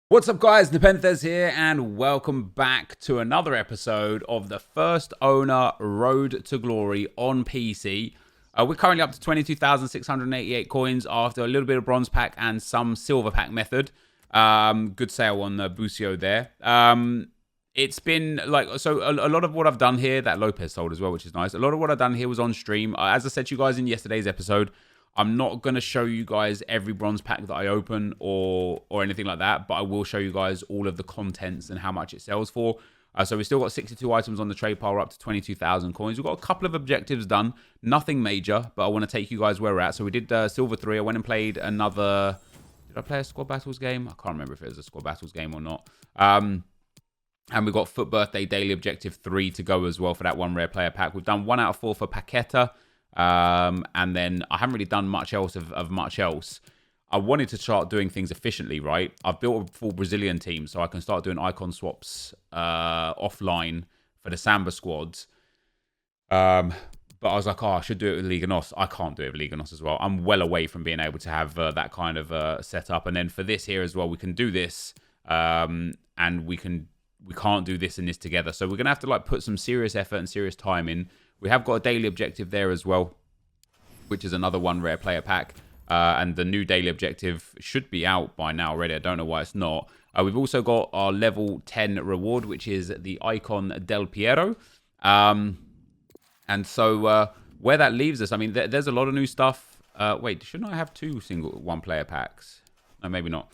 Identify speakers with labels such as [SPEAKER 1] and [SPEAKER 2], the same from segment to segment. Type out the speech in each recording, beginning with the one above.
[SPEAKER 1] What's up, guys? NepentheZ here, and welcome back to another episode of the First Owner Road to Glory on PC. We're currently up to 22,688 coins after a little bit of bronze pack and some silver pack method. Good sale on the Busio there. It's been like, so a lot of what I've done here, that Lopez sold as well, which is nice. A lot of what I've done here was on stream. As I said to you guys in yesterday's episode, I'm not going to show you guys every bronze pack that I open or anything like that, but I will show you guys all of the contents and how much it sells for. So we've still got 62 items on the trade pile. We're up to 22,000 coins. We've got a couple of objectives done. Nothing major, but I want to take you guys where we're at. So we did Silver 3. I went and played another... Did I play a Squad Battles game? I can't remember if it was a Squad Battles game or not. And we've got Foot Birthday Daily Objective 3 to go as well for that one rare player pack. We've done 1 out of 4 for Paqueta. And then I haven't really done much else of much else. I wanted to start doing things efficiently, right? I've built a full Brazilian team, so I can start doing icon swaps offline for the Samba squads. But I was like, oh, I should do it with Liga NOS. I can't do it with Liga NOS as well. I'm well away from being able to have that kind of setup. And then for this here as well, we can do this, and we can't do this and this together. So we're gonna have to like put some serious effort and serious time in. We have got a daily objective there as well, which is another one rare player pack. And the new daily objective should be out by now already. I don't know why it's not. We've also got our level 10 reward, which is the icon Del Piero. And so where that leaves us, I mean, there's a lot of new stuff. Wait, shouldn't I have 2 single one player packs? No, maybe not.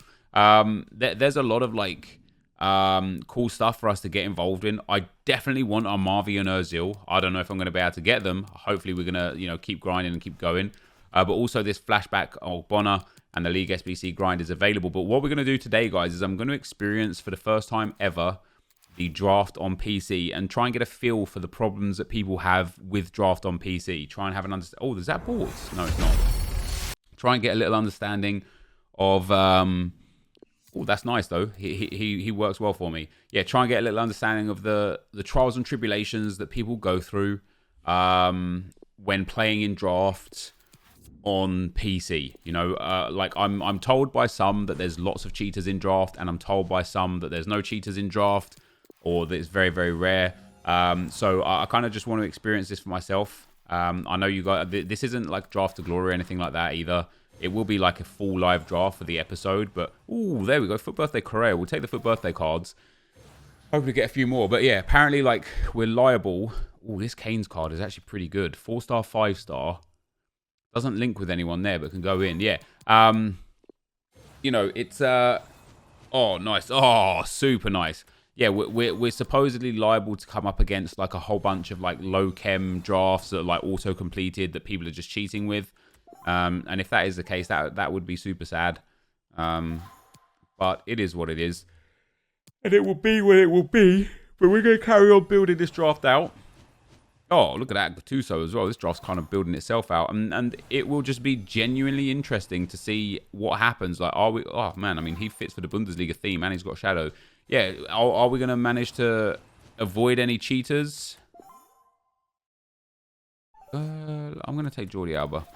[SPEAKER 1] There's a lot of like... cool stuff for us to get involved in. I definitely want our Marvi and Ozil. I don't know if I'm going to be able to get them. Hopefully we're going to, keep grinding and keep going. But also this flashback Ogbonna and the League SBC grind is available. But what we're going to do today, guys, is I'm going to experience for the first time ever the draft on PC and try and get a feel for the problems that people have with draft on PC. Try and have an understanding. Oh, is that boards? No, it's not. Try and get a little understanding of... Oh, that's nice though. He works well for me. Yeah, try and get a little understanding of the trials and tribulations that people go through when playing in drafts on PC. Like I'm told by some that there's lots of cheaters in draft, and I'm told by some that there's no cheaters in draft, or that it's very, very rare. So I kind of just want to experience this for myself. I know you guys. This isn't like Draft to Glory or anything like that either. It will be like a full live draft for the episode, but ooh, there we go. Foot Birthday Correa. We'll take the Foot Birthday cards. Hopefully get a few more. But yeah, apparently like we're liable. Oh, this Kane's card is actually pretty good. 4-star, 5-star. Doesn't link with anyone there, but can go in. Yeah. It's oh, nice. Oh, super nice. Yeah, we're supposedly liable to come up against like a whole bunch of like low chem drafts that are like auto completed that people are just cheating with. And if that is the case, that would be super sad. But it is what it is. And it will be what it will be. But we're going to carry on building this draft out. Oh, look at that. Gattuso as well. This draft's kind of building itself out. And it will just be genuinely interesting to see what happens. Like, are we... Oh, man. I mean, he fits for the Bundesliga theme and he's got Shadow. Yeah, are we going to manage to avoid any cheaters? I'm going to take Jordi Alba.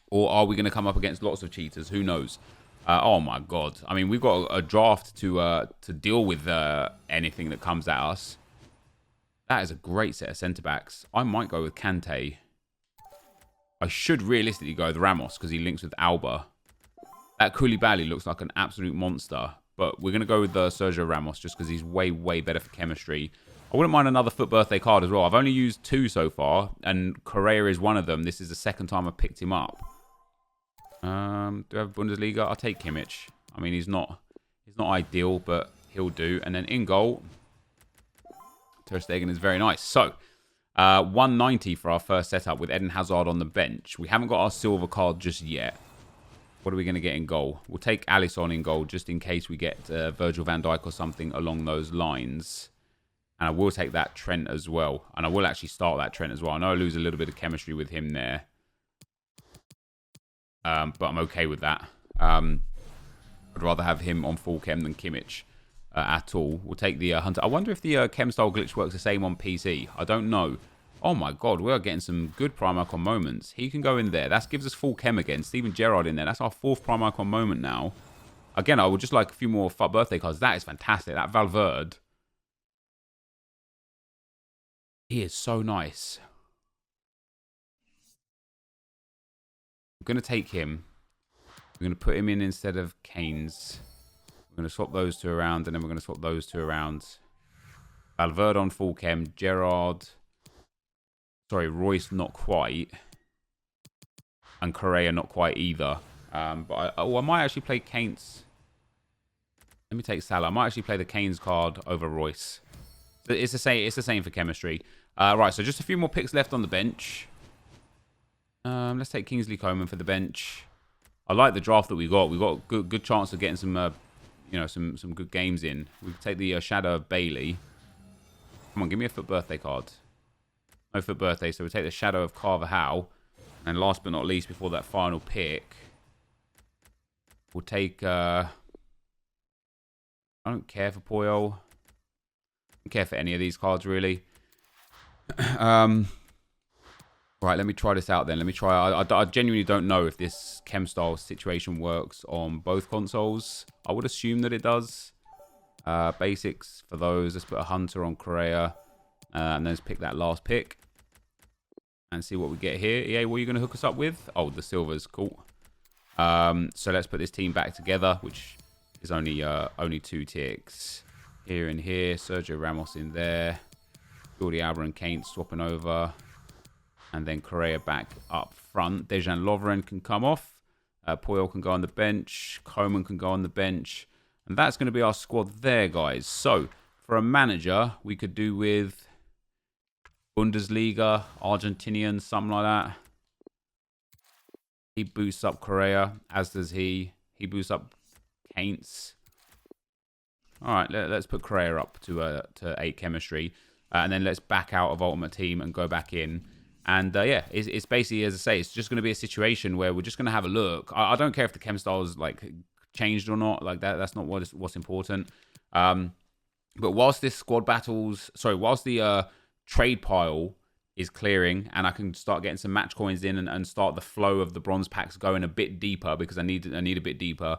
[SPEAKER 1] Or are we going to come up against lots of cheaters? Who knows? Oh my god! I mean, we've got a draft to deal with anything that comes at us. That is a great set of centre backs. I might go with Kante. I should realistically go with Ramos because he links with Alba. That Koulibaly looks like an absolute monster, but we're going to go with Sergio Ramos just because he's way, way better for chemistry. I wouldn't mind another Foot Birthday card as well. I've only used 2 so far, and Correa is one of them. This is the second time I've picked him up. Do I have Bundesliga? I'll take Kimmich. I mean, he's not ideal, but he'll do. And then in goal, Ter Stegen is very nice. So, 190 for our first setup with Eden Hazard on the bench. We haven't got our silver card just yet. What are we going to get in goal? We'll take Alisson in goal just in case we get Virgil van Dijk or something along those lines. And I will take that Trent as well. And I will actually start that Trent as well. I know I lose a little bit of chemistry with him there. But I'm okay with that. I'd rather have him on full chem than Kimmich at all. We'll take the Hunter. I wonder if the chem style glitch works the same on PC. I don't know. Oh my god, we are getting some good prime icon moments. He can go in there. That gives us full chem again. Steven Gerrard in there. That's our 4th prime icon moment now. Again, I would just like a few more birthday cards. That is fantastic. That Valverde. He is so nice. I'm going to take him. We're going to put him in instead of Keynes. We're going to swap those two around, and then we're going to swap those two around. Valverde on full chem. Gerrard. Sorry, Royce not quite. And Correa not quite either. But I might actually play Keynes. Let me take Salah. I might actually play the Keynes card over Royce. It's the same. It's the same for chemistry. Right, so just a few more picks left on the bench. Let's take Kingsley Coman for the bench. I like the draft that we got. We got good chance of getting some, some good games in. We can take the Shadow of Bailey. Come on, give me a FUT birthday card. No FUT birthday, so we take the Shadow of Carvajal. And last but not least, before that final pick, we'll take... I don't care for Puyol. I don't care for any of these cards, really. Right, let me try this out then. Let me try... I genuinely don't know if this chem style situation works on both consoles. I would assume that it does. Basics for those. Let's put a Hunter on Correa. And then let's pick that last pick. And see what we get here. EA, what are you going to hook us up with? Oh, the silvers. Cool. So let's put this team back together, which is only 2 ticks. Here and here. Sergio Ramos in there. Jordi Alba and Kane swapping over. And then Correa back up front. Dejan Lovren can come off. Puyol can go on the bench. Coman can go on the bench. And that's going to be our squad there, guys. So, for a manager, we could do with Bundesliga, Argentinian, something like that. He boosts up Correa, as does he. He boosts up Keynes. All right, let's put Correa up to 8 chemistry. And then let's back out of Ultimate Team and go back in. And yeah, it's basically, as I say, it's just going to be a situation where we're just going to have a look. I don't care if the chem style's like changed or not. Like that's not what's important. But whilst this whilst the trade pile is clearing and I can start getting some match coins in and start the flow of the bronze packs going a bit deeper because I need a bit deeper.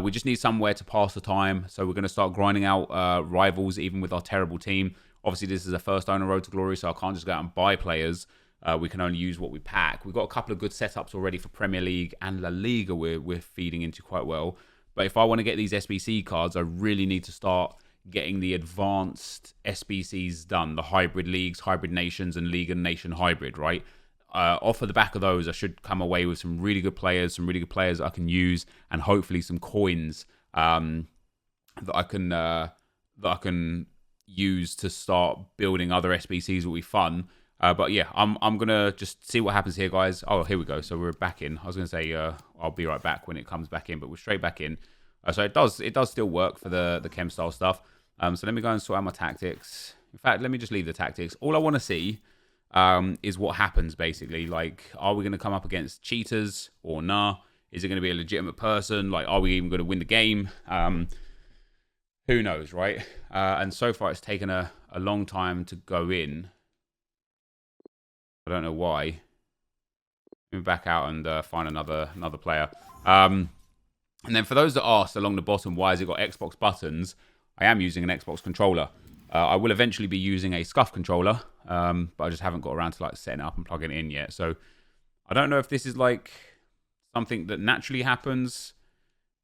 [SPEAKER 1] We just need somewhere to pass the time. So we're going to start grinding out rivals even with our terrible team. Obviously, this is a first owner road to glory, so I can't just go out and buy players. We can only use what we pack. We've got a couple of good setups already for Premier League and La Liga we're feeding into quite well. But if I want to get these SBC cards, I really need to start getting the advanced SBCs done. The hybrid leagues, hybrid nations, and league and nation hybrid, right? Off of the back of those, I should come away with some really good players that I can use, and hopefully some coins that I can use to start building other SBCs will be fun. But yeah, I'm gonna just see what happens here, guys. Oh, here we go. So we're back in. I was gonna say I'll be right back when it comes back in, but we're straight back in. So it does still work for the chem style stuff. So let me go and sort out my tactics. In fact, let me just leave the tactics. All I want to see is what happens, basically. Like, are we gonna come up against cheaters or nah? Is it gonna be a legitimate person? Like, are we even gonna win the game? Who knows, right? And so far, it's taken a long time to go in. I don't know why. Let me back out and find another player. And then for those that asked along the bottom, why has it got Xbox buttons? I am using an Xbox controller. I will eventually be using a SCUF controller, but I just haven't got around to like setting it up and plugging it in yet. So I don't know if this is like something that naturally happens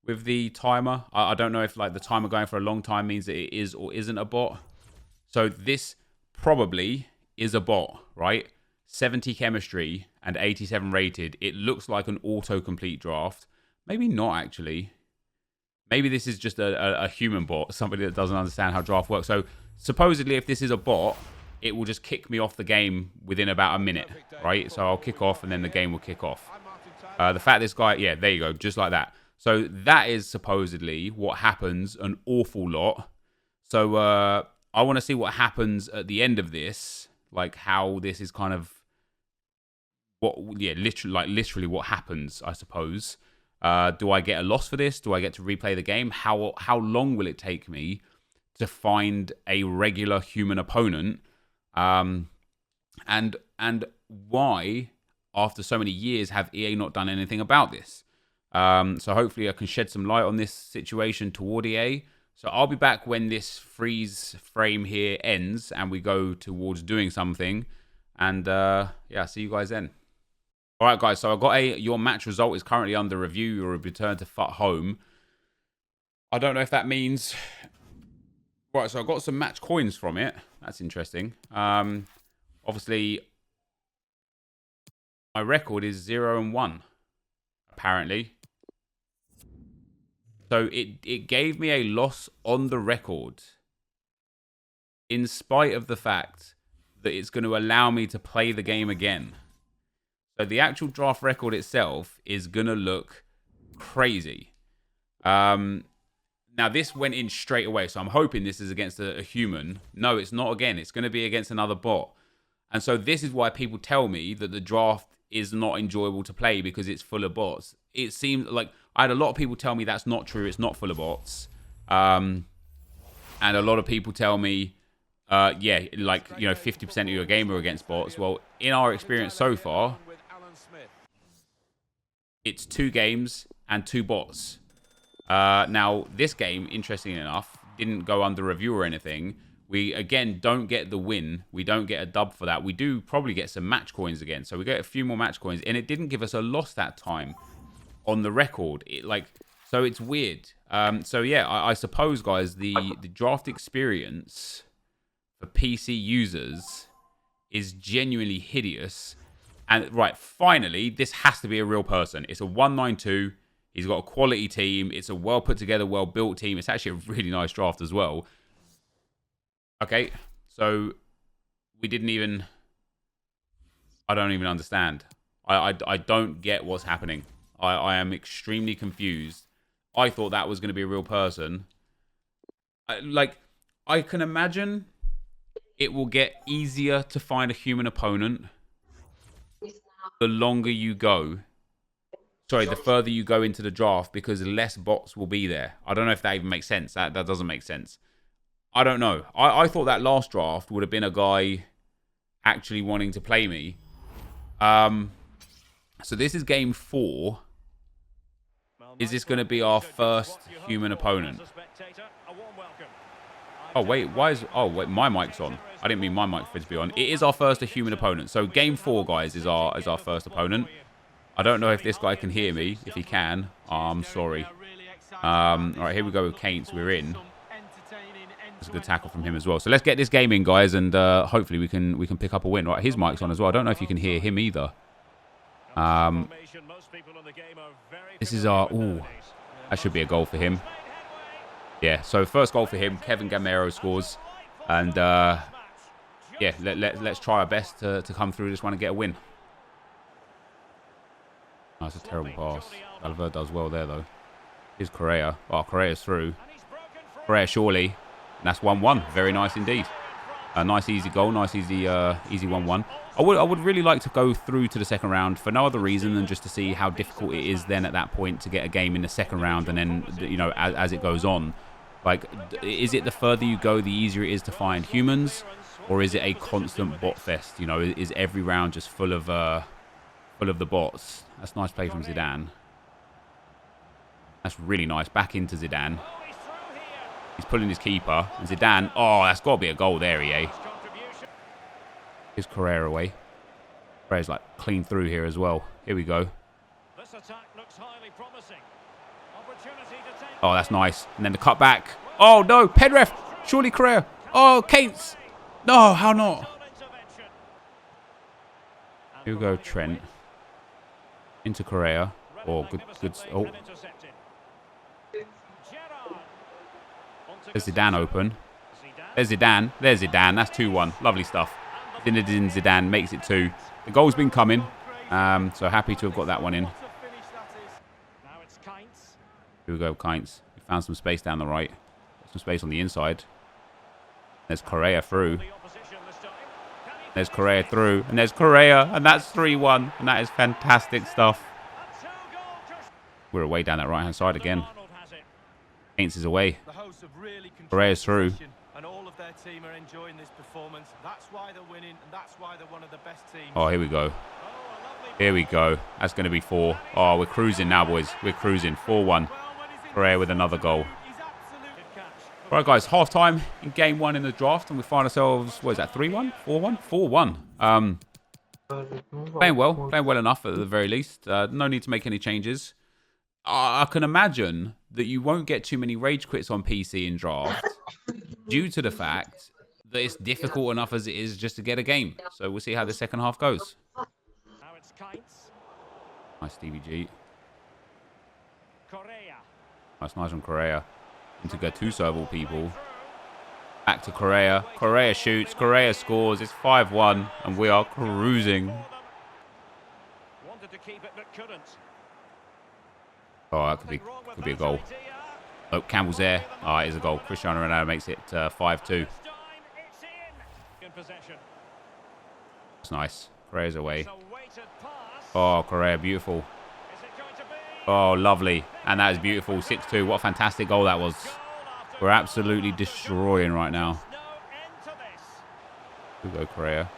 [SPEAKER 1] with the timer. I don't know if like the timer going for a long time means that it is or isn't a bot. So this probably is a bot, right? 70 chemistry and 87 rated. It looks like an autocomplete draft. Maybe not, actually. Maybe this is just a human bot, somebody that doesn't understand how draft works. So supposedly if this is a bot, it will just kick me off the game within about a minute, right? So I'll kick off and then the game will kick off. The fact this guy, yeah, there you go, just like that. So that is supposedly what happens an awful lot. So I want to see what happens at the end of this, like how this is kind of literally what happens, I suppose. Do I get a loss for this? Do I get to replay the game? How long will it take me to find a regular human opponent? And why, after so many years, have EA not done anything about this? So hopefully I can shed some light on this situation toward EA. So I'll be back when this freeze frame here ends and we go towards doing something. And yeah, see you guys then. All right, guys. So I got your match result is currently under review. You're returned to FUT home. I don't know if that means... Right, so I got some match coins from it. That's interesting. Obviously, my record is 0-1, apparently. So it gave me a loss on the record, in spite of the fact that it's going to allow me to play the game again. So the actual draft record itself is going to look crazy. Now, this went in straight away, so I'm hoping this is against a human. No, it's not again. It's going to be against another bot. And so this is why people tell me that the draft is not enjoyable to play because it's full of bots. It seems like I had a lot of people tell me that's not true. It's not full of bots. And a lot of people tell me, yeah, like, you know, 50% of your game are against bots. Well, in our experience so far, it's 2 games and 2 bots. Now, this game, interestingly enough, didn't go under review or anything. We, again, don't get the win. We don't get a dub for that. We do probably get some match coins again. So we get a few more match coins. And it didn't give us a loss that time on the record. So it's weird. So, yeah, I suppose, guys, the draft experience for PC users is genuinely hideous. And, right, finally, this has to be a real person. It's a 192. He's got a quality team. It's a well put together, well built team. It's actually a really nice draft as well. Okay, so we didn't even... I don't even understand. I don't get what's happening. I am extremely confused. I thought that was going to be a real person. I can imagine it will get easier to find a human opponent the longer you go. Sorry, the further you go into the draft, because less bots will be there. I don't know if that even makes sense. That doesn't make sense. I don't know. I thought that last draft would have been a guy actually wanting to play me. So this is game 4. Is this going to be our first human opponent? Oh, wait. Why is... Oh, wait. My mic's on. I didn't mean my mic for it to be on. It is our first human opponent. So game 4, guys, is our first opponent. I don't know if this guy can hear me. If he can, I'm sorry. All right, here we go with Kainz. We're in. That's a good tackle from him as well. So let's get this game in, guys, and hopefully we can pick up a win. Right, his mic's on as well. I don't know if you can hear him either. This is our... Ooh, that should be a goal for him. Yeah, so first goal for him. Kevin Gamero scores. And, yeah, let's try our best to come through this one and get a win. That's a terrible pass. Valverde does well there, though. Here's Correa. Oh, Correa's through. Correa, surely. And that's 1-1. Very nice indeed. A nice, easy goal. Nice, easy 1-1. I would really like to go through to the second round for no other reason than just to see how difficult it is then at that point to get a game in the second round, and then, you know, as it goes on. Like, is it the further you go, the easier it is to find humans? Or is it a constant bot fest? You know, is every round just full of the bots? That's nice play from Zidane. That's really nice. Back into Zidane. He's pulling his keeper. And Zidane, oh, that's got to be a goal there, EA. Here's Correa away. Correa's like clean through here as well. Here we go. Oh, that's nice. And then the cut back. Oh, no. Penref. Surely Correa. Oh, Kainz. No, how not? Here we go, Trent. Into Correa. Oh, good. Oh. There's Zidane open. There's Zidane. There's Zidane. That's 2-1. Lovely stuff. Zinedine Zidane makes it 2. The goal's been coming. So happy to have got that one in. Here we go, Kainz. He found some space down the right. Some space on the inside. There's Correa through. There's Correa through. And there's Correa. And that's 3-1. And that is fantastic stuff. We're away down that right-hand side again. Kainz is away. Correa's through. Oh, here we go. Here we go. That's going to be 4. Oh, we're cruising now, boys. We're cruising. 4-1. Correa with another goal. All right, guys. Half-time in game 1 in the draft, and we find ourselves, what is that, 3-1? 4-1? 4-1. Playing well enough at the very least. No need to make any changes. I can imagine that you won't get too many rage quits on PC in draft due to the fact that it's difficult enough as it is just to get a game. So we'll see how the second half goes. Nice DVG. Nice from Correa. Into Gattuso of all people. Back to Correa. Correa shoots. Correa scores. It's 5-1, and we are cruising. Wanted to keep it, but couldn't. Oh, that could be a goal. Oh, Campbell's there. Oh, it is a goal. Cristiano Ronaldo makes it 5-2. That's nice. Correa's away. Oh, Correa, beautiful. Oh, lovely. And that is beautiful. 6-2. What a fantastic goal that was. We're absolutely destroying right now. Here we go, Correa.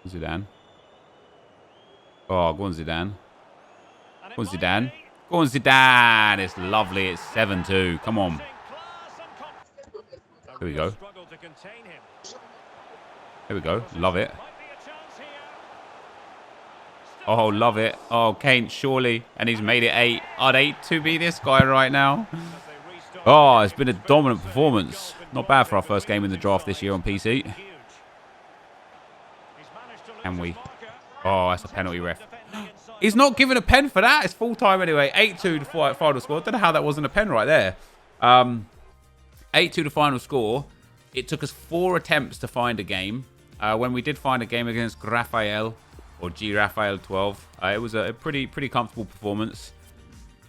[SPEAKER 1] Zidane. Oh, go on, Zidane. Go on, Zidane. Go on, Zidane. It's lovely. It's 7-2. Come on. Here we go. Here we go. Love it. Oh, love it. Oh, Kane, surely. And he's made it 8. I'd 8 to be this guy right now. Oh, it's been a dominant performance. Not bad for our first game in the draft this year on PC. Can we? Oh, that's a penalty, ref. He's not giving a pen for that. It's full time anyway. 8-2 the final score. Don't know how that wasn't a pen right there. 8-2 the final score. It took us 4 attempts to find a game. When we did find a game against Rafael, or G Rafael 12, it was a pretty comfortable performance.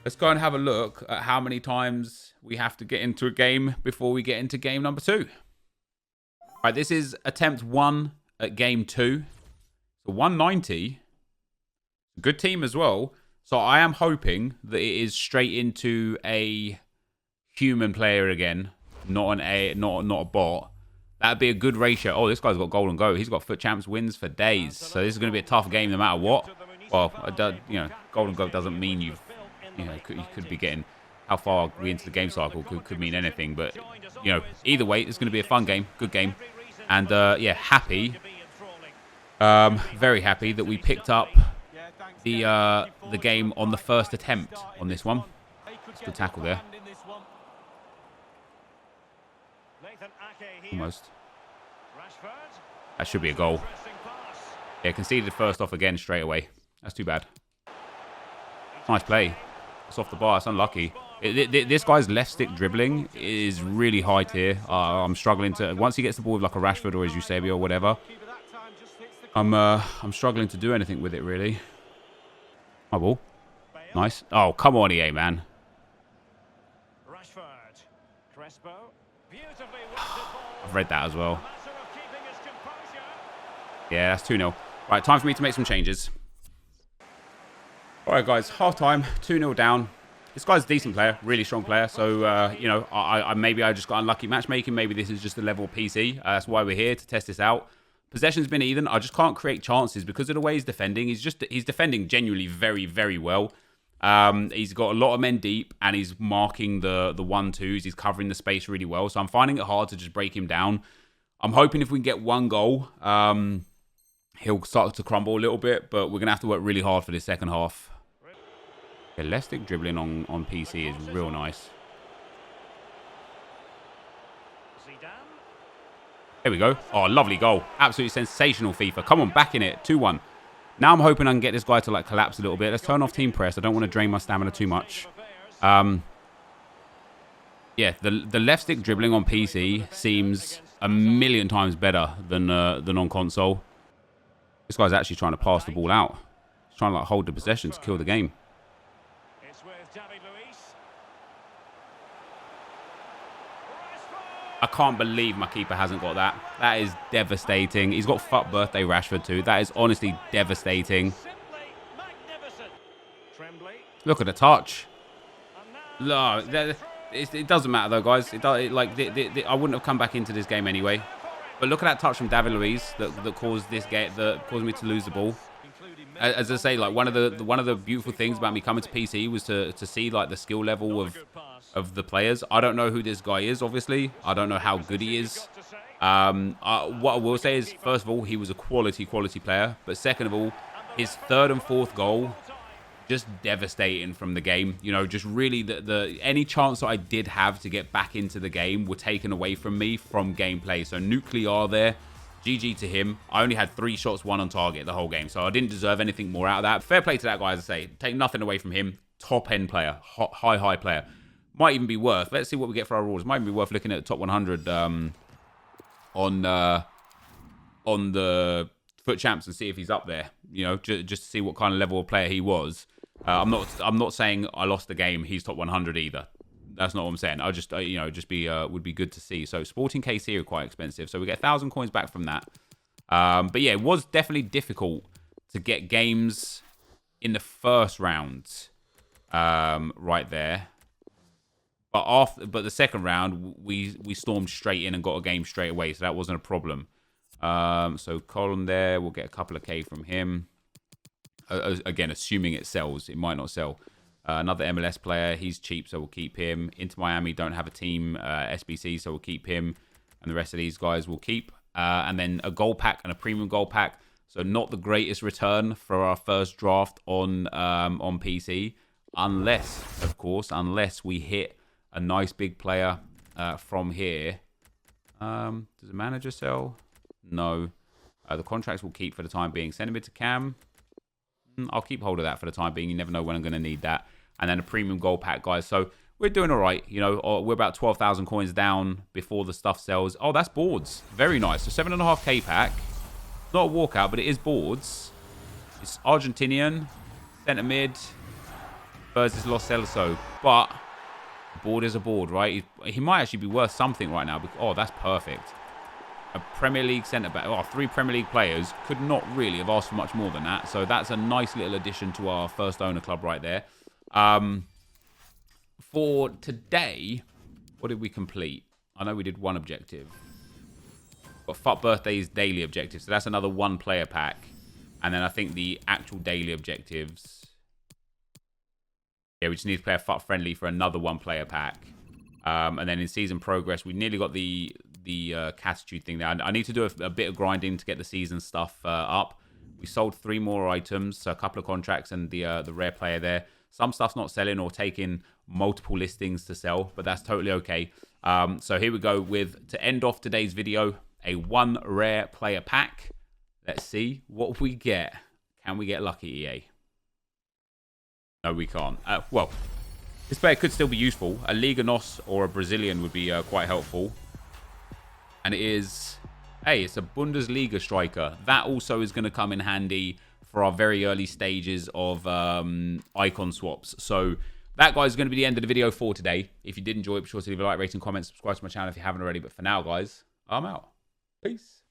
[SPEAKER 1] Let's go and have a look at how many times we have to get into a game before we get into game number 2. All right, this is attempt 1 at game 2. So 190. Good team as well. So I am hoping that it is straight into a human player again, not a bot. That'd be a good ratio. Oh, this guy's got goal and go. He's got foot champs wins for days. So this is going to be a tough game no matter what. Well, goal and go doesn't mean you could be getting how far are we into the game cycle could mean anything. But either way, it's going to be a fun game, good game, and yeah, happy. Very happy that we picked up the game on the first attempt on this one. That's a good tackle there. Almost. That should be a goal. Yeah, conceded first off again straight away. That's too bad. Nice play. It's off the bar. It's unlucky. This guy's left stick dribbling is really high tier. I'm struggling to... Once he gets the ball with like a Rashford or a Eusebio or whatever, I'm struggling to do anything with it, really. My ball. Nice. Oh, come on, EA, man. I've read that as well. Yeah, that's 2-0. Right, time for me to make some changes. All right, guys, half-time, 2-0 down. This guy's a decent player, really strong player. So, maybe I just got unlucky matchmaking. Maybe this is just the level of PC. That's why we're here, to test this out. Possession's been even. I just can't create chances because of the way he's defending. He's defending genuinely very, very well. He's got a lot of men deep and he's marking the 1-2s. He's covering the space really well. So I'm finding it hard to just break him down. I'm hoping if we can get one goal, he'll start to crumble a little bit, but we're going to have to work really hard for this second half. Yeah, left stick dribbling on PC is real nice. There we go. Oh, lovely goal. Absolutely sensational FIFA. Come on, back in it. 2-1. Now I'm hoping I can get this guy to like collapse a little bit. Let's turn off team press. I don't want to drain my stamina too much. Yeah, the left stick dribbling on PC seems a million times better than on console. This guy's actually trying to pass the ball out. He's trying to like hold the possession to kill the game. I can't believe my keeper hasn't got that. That is devastating. He's got fuck birthday Rashford too. That is honestly devastating. Look at the touch. Look, It doesn't matter though, guys. I wouldn't have come back into this game anyway. But look at that touch from David Luiz that caused this game, that caused me to lose the ball. As I say, like one of the beautiful things about me coming to PC was to see like the skill level of the players. I don't know who this guy is, obviously. I don't know how good he is. What I will say is, first of all, he was a quality player. But second of all, his third and fourth goal, just devastating from the game. You know, just really any chance that I did have to get back into the game were taken away from me from gameplay. So Nuclear there, GG to him. I only had 3 shots, 1 on target the whole game, so I didn't deserve anything more out of that. Fair play to that guy, as I say. Take nothing away from him. Top end player, high player. Might even be worth. Let's see what we get for our rewards. Might even be worth looking at the top 100 on the Foot Champs and see if he's up there. You know, just to see what kind of level of player he was. I'm not saying I lost the game. He's top 100 either. That's not what I'm saying. I just would be good to see. So Sporting KC are quite expensive. So we get 1,000 coins back from that. But yeah, it was definitely difficult to get games in the first round, right there. But the second round, we stormed straight in and got a game straight away. So that wasn't a problem. So Colin there, we'll get a couple of K from him. Again, assuming it sells. It might not sell. Another MLS player. He's cheap, so we'll keep him. Inter Miami don't have a team, SBC, so we'll keep him. And the rest of these guys we'll keep. And then a gold pack and a premium gold pack. So not the greatest return for our first draft on PC. Unless, of course, we hit a nice big player from here. Does the manager sell? No. The contracts we'll keep for the time being. Send him to Cam. I'll keep hold of that for the time being. You never know when I'm going to need that. And then a premium gold pack, guys. So we're doing all right. You know, we're about 12,000 coins down before the stuff sells. Oh, that's boards. Very nice. So 7.5k pack. Not a walkout, but it is boards. It's Argentinian. Centre mid. Versus Los Celso. But a board is a board, right? He might actually be worth something right now. Oh, that's perfect. A Premier League centre-back. Oh, 3 Premier League players. Could not really have asked for much more than that. So that's a nice little addition to our first owner club right there. For today, what did we complete? I know we did 1 objective. But Fuck Birthday's daily objective. So that's another 1 player pack. And then I think the actual daily objectives. Yeah, we just need to play a Fuck Friendly for another 1 player pack. And then in season progress, we nearly got the Catitude thing there. I need to do a bit of grinding to get the season stuff up. We sold 3 more items, so a couple of contracts and the rare player there. Some stuff's not selling or taking multiple listings to sell, but that's totally okay. So here we go to end off today's video, a 1 rare player pack. Let's see what we get. Can we get lucky, EA? No, we can't. Well, this player could still be useful. A Liga NOS or a Brazilian would be quite helpful. And it is, hey, it's a Bundesliga striker. That also is going to come in handy for our very early stages of icon swaps. So that, guys, is going to be the end of the video for today. If you did enjoy it, be sure to leave a like, rating, comment, subscribe to my channel if you haven't already. But for now, guys, I'm out. Peace.